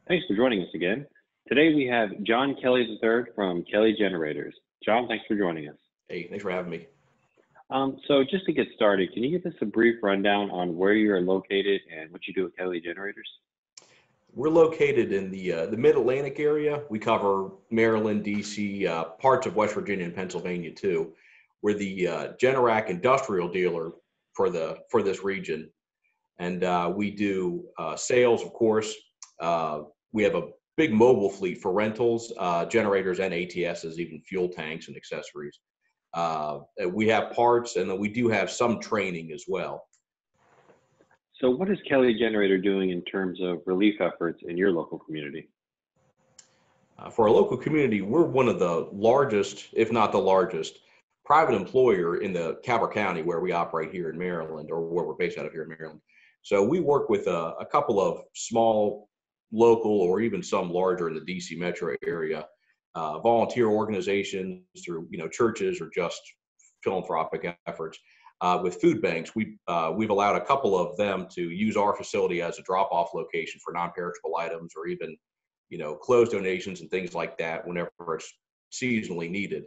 Thanks for joining us again. Today we have John Kelly III from Kelly Generators. John, thanks for joining us. Hey, thanks for having me. So just to get started, can you give us a brief rundown on where you are located and what you do at Kelly Generators? We're located in the Mid-Atlantic area. We cover Maryland, D.C., parts of West Virginia and Pennsylvania too. We're the Generac industrial dealer for this region, and we do sales, of course. We have a big mobile fleet for rentals, generators and ATSs, even fuel tanks and accessories. We have parts, and then we do have some training as well. So what is Kelly Generator doing in terms of relief efforts in your local community? For our local community, we're one of the largest, if not the largest, private employer in the Cabot County where we operate here in Maryland, or where we're based out of here in Maryland. So we work with a couple of small, local, or even some larger in the DC metro area, volunteer organizations through churches or just philanthropic efforts. With food banks, we've allowed a couple of them to use our facility as a drop-off location for non-perishable items, or even clothes donations and things like that whenever it's seasonally needed.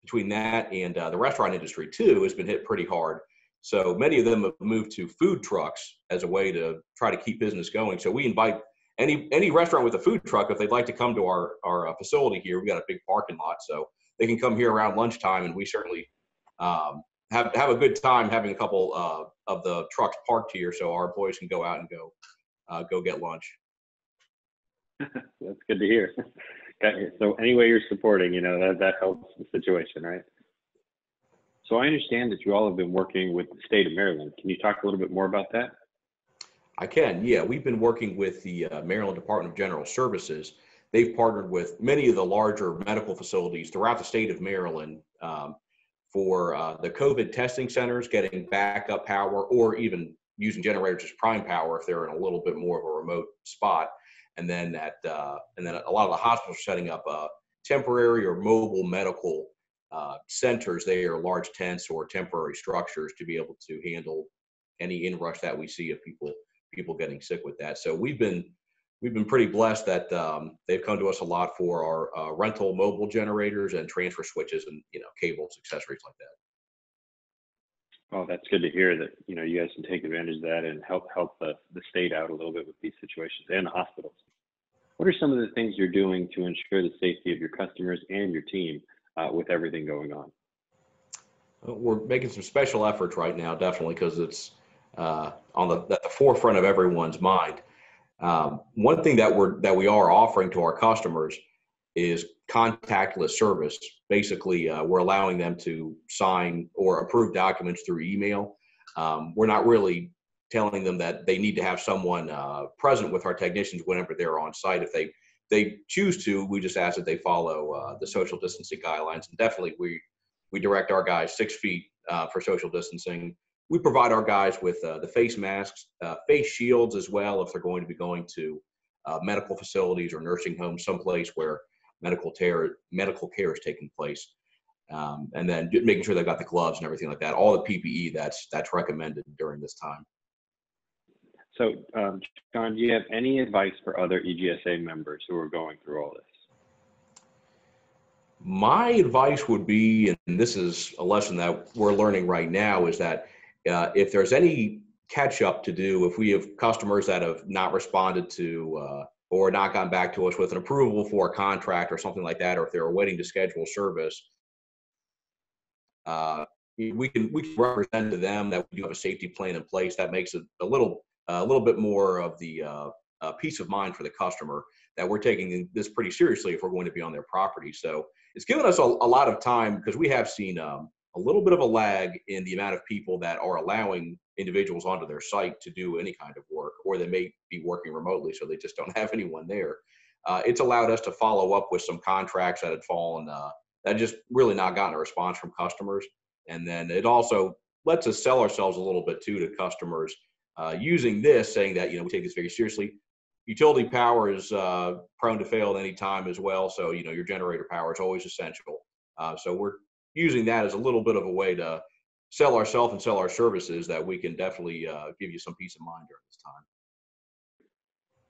Between that and the restaurant industry too has been hit pretty hard. So many of them have moved to food trucks as a way to try to keep business going. So we invite any restaurant with a food truck, if they'd like to come to our facility here. We got a big parking lot, so they can come here around lunchtime, and we certainly have a good time having a couple of the trucks parked here, so our employees can go out and go get lunch. That's good to hear. Okay, so any way you're supporting, that helps the situation, right? So I understand that you all have been working with the state of Maryland. Can you talk a little bit more about that? I can, yeah. We've been working with the Maryland Department of General Services. They've partnered with many of the larger medical facilities throughout the state of Maryland for the COVID testing centers, getting backup power, or even using generators as prime power if they're in a little bit more of a remote spot. And then a lot of the hospitals are setting up temporary or mobile medical centers. They are large tents or temporary structures to be able to handle any inrush that we see of people getting sick with that. So we've been pretty blessed that they've come to us a lot for our rental mobile generators and transfer switches and cables, accessories like that. Oh, that's good to hear that you guys can take advantage of that and help the state out a little bit with these situations, and the hospitals. What are some of the things you're doing to ensure the safety of your customers and your team with everything going on? We're making some special efforts right now, definitely, because it's at the forefront of everyone's mind. One thing that we are offering to our customers is contactless service. Basically, we're allowing them to sign or approve documents through email. We're not really telling them that they need to have someone present with our technicians whenever they're on site. If they choose to, we just ask that they follow the social distancing guidelines. And definitely, we direct our guys 6 feet for social distancing. We provide our guys with the face masks, face shields as well, if they're going to be going to medical facilities or nursing homes, someplace where medical care is taking place. And then making sure they've got the gloves and everything like that, all the PPE that's recommended during this time. So, John, do you have any advice for other EGSA members who are going through all this? My advice would be, and this is a lesson that we're learning right now, is that if there's any catch up to do, if we have customers that have not responded to or not gotten back to us with an approval for a contract or something like that, or if they're waiting to schedule service, we can represent to them that we do have a safety plan in place. That makes it a little bit more of the peace of mind for the customer that we're taking this pretty seriously if we're going to be on their property. So it's given us a lot of time, because we have seen a little bit of a lag in the amount of people that are allowing individuals onto their site to do any kind of work, or they may be working remotely, so they just don't have anyone there. It's allowed us to follow up with some contracts that had fallen, that just really not gotten a response from customers. And then it also lets us sell ourselves a little bit too to customers, using this, saying that, we take this very seriously. Utility power is prone to fail at any time as well. So, your generator power is always essential. So we're using that as a little bit of a way to sell ourselves and sell our services, that we can definitely give you some peace of mind during this time.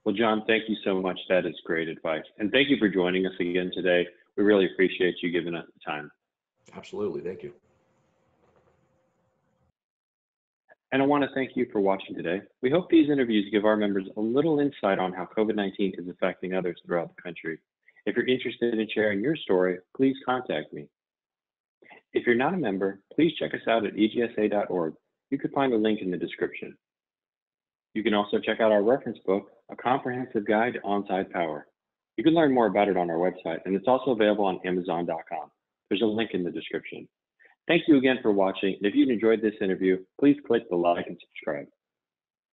Well, John, thank you so much. That is great advice. And thank you for joining us again today. We really appreciate you giving us the time. Absolutely. Thank you. And I want to thank you for watching today. We hope these interviews give our members a little insight on how COVID-19 is affecting others throughout the country. If you're interested in sharing your story, please contact me. If you're not a member, please check us out at egsa.org. You can find a link in the description. You can also check out our reference book, A Comprehensive Guide to On-Site Power. You can learn more about it on our website, and it's also available on Amazon.com. There's a link in the description. Thank you again for watching, and if you enjoyed this interview, please click the like and subscribe.